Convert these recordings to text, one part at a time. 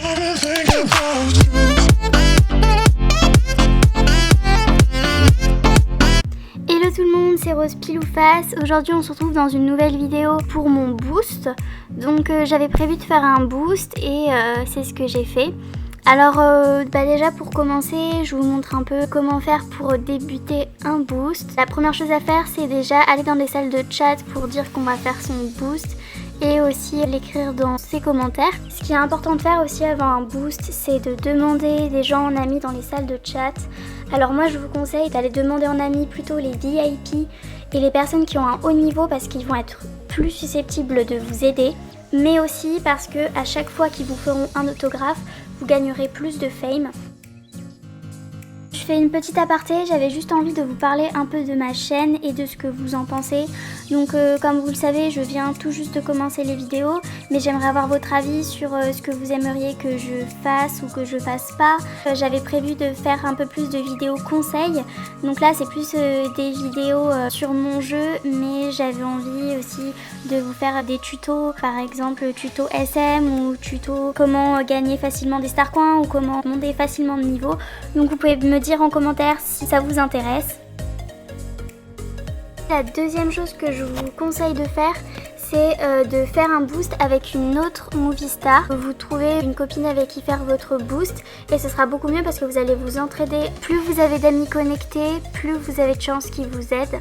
Hello tout le monde, c'est Rose Pile ou Face. Aujourd'hui on se retrouve dans une nouvelle vidéo pour mon boost. Donc j'avais prévu de faire un boost et c'est ce que j'ai fait. Alors déjà pour commencer, je vous montre un peu comment faire pour débuter un boost. La première chose à faire, c'est déjà aller dans les salles de chat pour dire qu'on va faire son boost et aussi l'écrire dans ses commentaires. Ce qui est important de faire aussi avant un boost, c'est de demander des gens en ami dans les salles de chat. Alors moi je vous conseille d'aller demander en ami plutôt les VIP et les personnes qui ont un haut niveau parce qu'ils vont être plus susceptibles de vous aider, mais aussi parce que à chaque fois qu'ils vous feront un autographe, vous gagnerez plus de fame. Je fais une petite aparté, j'avais juste envie de vous parler un peu de ma chaîne et de ce que vous en pensez. Donc comme vous le savez, je viens tout juste de commencer les vidéos, mais j'aimerais avoir votre avis sur ce que vous aimeriez que je fasse ou que je fasse pas. J'avais prévu de faire un peu plus de vidéos conseils, donc là c'est plus des vidéos sur mon jeu, mais j'avais envie aussi de vous faire des tutos, par exemple tuto SM ou tuto comment gagner facilement des star coins ou comment monter facilement de niveau. Donc vous pouvez me dire en commentaire si ça vous intéresse. La deuxième chose que je vous conseille de faire, c'est de faire un boost avec une autre movie star. Vous trouvez une copine avec qui faire votre boost et ce sera beaucoup mieux parce que vous allez vous entraider. Plus vous avez d'amis connectés, plus vous avez de chances qu'ils vous aident.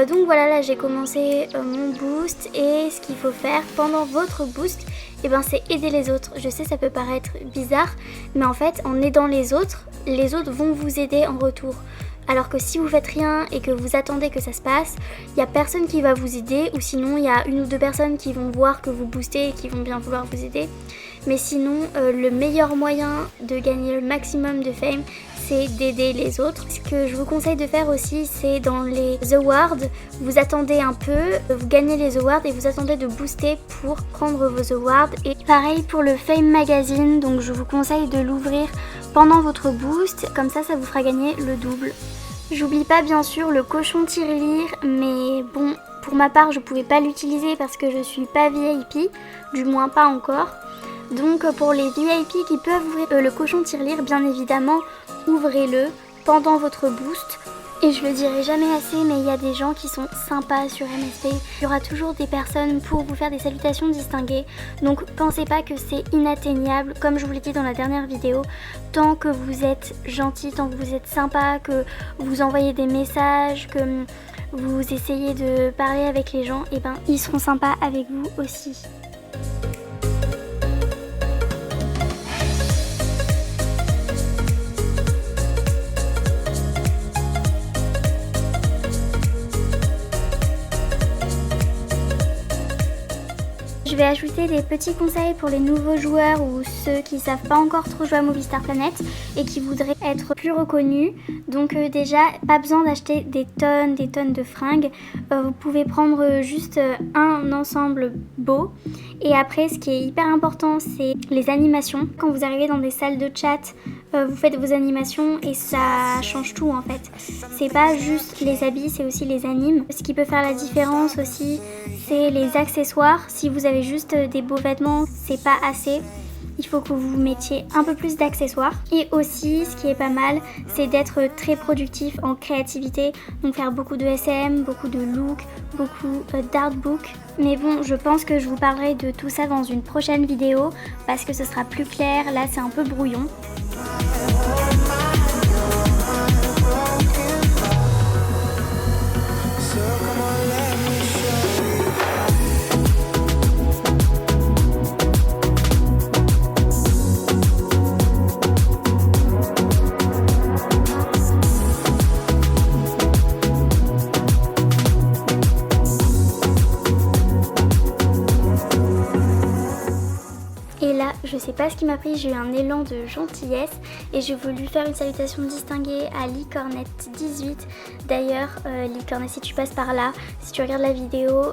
Donc voilà, là j'ai commencé mon boost et ce qu'il faut faire pendant votre boost, c'est aider les autres. Je sais, ça peut paraître bizarre, mais en fait en aidant les autres vont vous aider en retour. Alors que si vous faites rien et que vous attendez que ça se passe, il n'y a personne qui va vous aider, ou sinon il y a une ou deux personnes qui vont voir que vous boostez et qui vont bien vouloir vous aider. Mais sinon, le meilleur moyen de gagner le maximum de fame, c'est d'aider les autres. Ce que je vous conseille de faire aussi, c'est dans les awards, vous attendez un peu, vous gagnez les awards et vous attendez de booster pour prendre vos awards. Et pareil pour le Fame Magazine, donc je vous conseille de l'ouvrir pendant votre boost, comme ça vous fera gagner le double. J'oublie pas bien sûr le cochon tirelire, mais bon, pour ma part je pouvais pas l'utiliser parce que je suis pas VIP, du moins pas encore. Donc pour les VIP qui peuvent ouvrir le cochon tirelire, bien évidemment, ouvrez-le pendant votre boost. Et je le dirai jamais assez, mais il y a des gens qui sont sympas sur MSP. Il y aura toujours des personnes pour vous faire des salutations distinguées. Donc pensez pas que c'est inatteignable, comme je vous l'ai dit dans la dernière vidéo. Tant que vous êtes gentil, tant que vous êtes sympa, que vous envoyez des messages, que vous essayez de parler avec les gens, ils seront sympas avec vous aussi. Je vais ajouter des petits conseils pour les nouveaux joueurs ou ceux qui ne savent pas encore trop jouer à Movistar Planet et qui voudraient être plus reconnus. Donc déjà, pas besoin d'acheter des tonnes de fringues. Vous pouvez prendre juste un ensemble beau. Et après, ce qui est hyper important, c'est les animations. Quand vous arrivez dans des salles de chat, vous faites vos animations et ça change tout en fait. C'est pas juste les habits, c'est aussi les animes. Ce qui peut faire la différence aussi, c'est les accessoires. Si vous avez juste des beaux vêtements, c'est pas assez. Il faut que vous mettiez un peu plus d'accessoires. Et aussi, ce qui est pas mal, c'est d'être très productif en créativité. Donc faire beaucoup de SM, beaucoup de look, beaucoup d'artbook. Mais bon, je pense que je vous parlerai de tout ça dans une prochaine vidéo parce que ce sera plus clair. Là, c'est un peu brouillon. Je sais pas pas ce qui m'a pris, j'ai eu un élan de gentillesse et j'ai voulu faire une salutation distinguée à Licornette18. D'ailleurs, Licornette, si tu passes par là, si tu regardes la vidéo,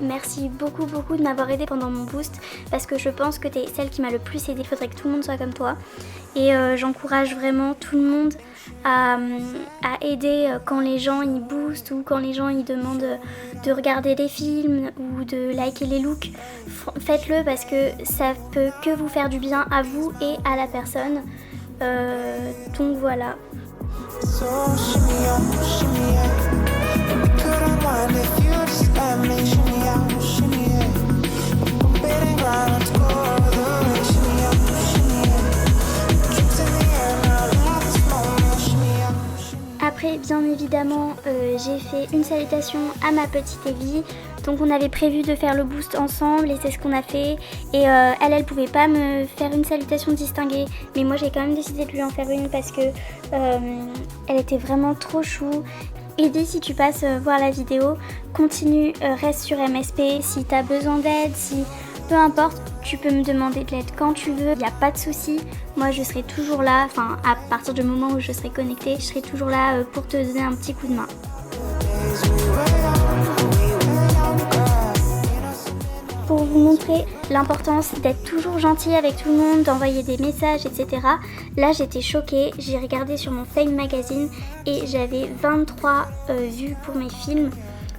merci beaucoup de m'avoir aidé pendant mon boost parce que je pense que tu es celle qui m'a le plus aidé. Il faudrait que tout le monde soit comme toi. Et j'encourage vraiment tout le monde à aider quand les gens y boostent ou quand les gens y demandent de regarder des films ou de liker les looks. Faites-le parce que ça peut que vous faire du bien à vous et à la personne. Donc voilà. So shimmy up, shimmy yeah. Couldn't mind if you just let me shimmy out, shimmy yeah. Beating ground, let's go the way. Shimmy up, shimmy yeah. Drinks in the air now, let this moment. Shimmy up, shimmy. Après, bien évidemment, j'ai fait une salutation à ma petite Evie. Donc on avait prévu de faire le boost ensemble et c'est ce qu'on a fait. Et elle pouvait pas me faire une salutation distinguée. Mais moi j'ai quand même décidé de lui en faire une parce que elle était vraiment trop chou. Evie, si tu passes voir la vidéo, continue, reste sur MSP. Si tu as besoin d'aide, si peu importe, tu peux me demander de l'aide quand tu veux. Il n'y a pas de souci. Moi je serai toujours là. Enfin, à partir du moment où je serai connectée, je serai toujours là pour te donner un petit coup de main. Pour vous montrer l'importance d'être toujours gentil avec tout le monde, d'envoyer des messages, etc. Là j'étais choquée, j'ai regardé sur mon Fame Magazine et j'avais 23 vues pour mes films.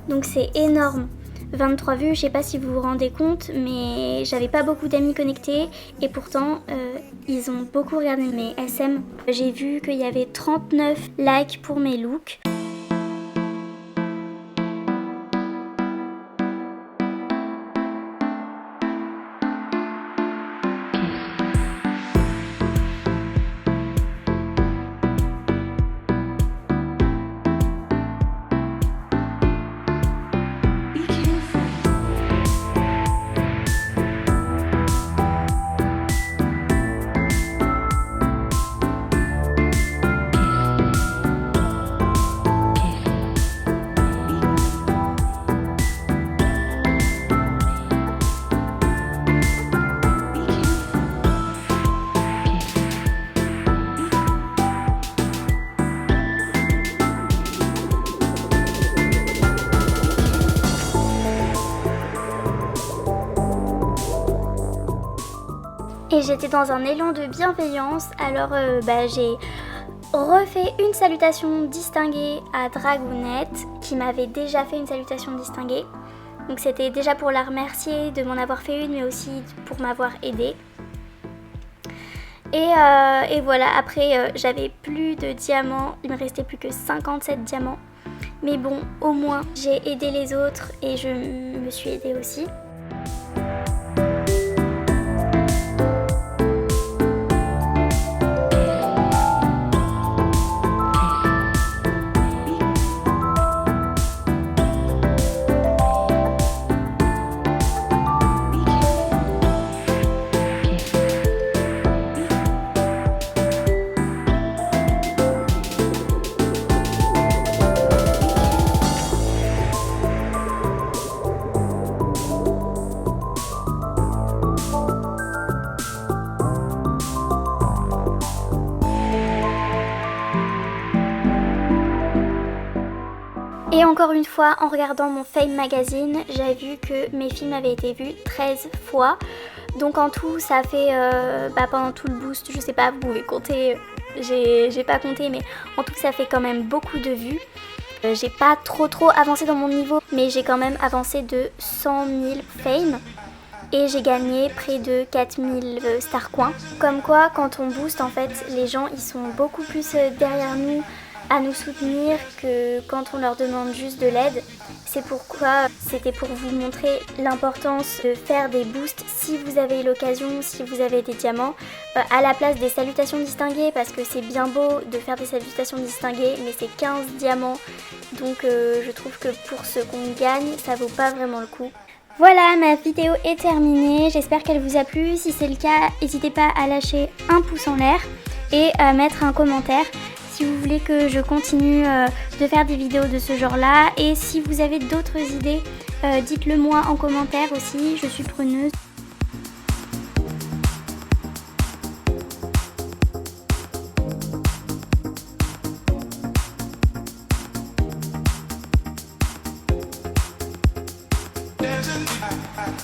Donc c'est énorme. 23 vues, je sais pas si vous vous rendez compte, mais j'avais pas beaucoup d'amis connectés et pourtant ils ont beaucoup regardé mes SM. J'ai vu qu'il y avait 39 likes pour mes looks. Et j'étais dans un élan de bienveillance, alors j'ai refait une salutation distinguée à Dragounette qui m'avait déjà fait une salutation distinguée. Donc c'était déjà pour la remercier de m'en avoir fait une mais aussi pour m'avoir aidée. Et voilà, après j'avais plus de diamants, il me restait plus que 57 diamants. Mais bon, au moins j'ai aidé les autres et je me suis aidée aussi. Et encore une fois, en regardant mon Fame Magazine, j'ai vu que mes films avaient été vus 13 fois. Donc en tout, ça fait pendant tout le boost, je sais pas, vous pouvez compter, j'ai pas compté, mais en tout ça fait quand même beaucoup de vues. J'ai pas trop avancé dans mon niveau, mais j'ai quand même avancé de 100 000 Fame. Et j'ai gagné près de 4000 star coins. Comme quoi, quand on booste, en fait, les gens ils sont beaucoup plus derrière nous à nous soutenir que quand on leur demande juste de l'aide. C'est pourquoi c'était pour vous montrer l'importance de faire des boosts si vous avez l'occasion, si vous avez des diamants, à la place des salutations distinguées, parce que c'est bien beau de faire des salutations distinguées, mais c'est 15 diamants, donc je trouve que pour ce qu'on gagne, ça vaut pas vraiment le coup. Voilà, ma vidéo est terminée, j'espère qu'elle vous a plu. Si c'est le cas, n'hésitez pas à lâcher un pouce en l'air et à mettre un commentaire si vous voulez que je continue de faire des vidéos de ce genre là. Et si vous avez d'autres idées, dites-le moi en commentaire aussi, je suis preneuse.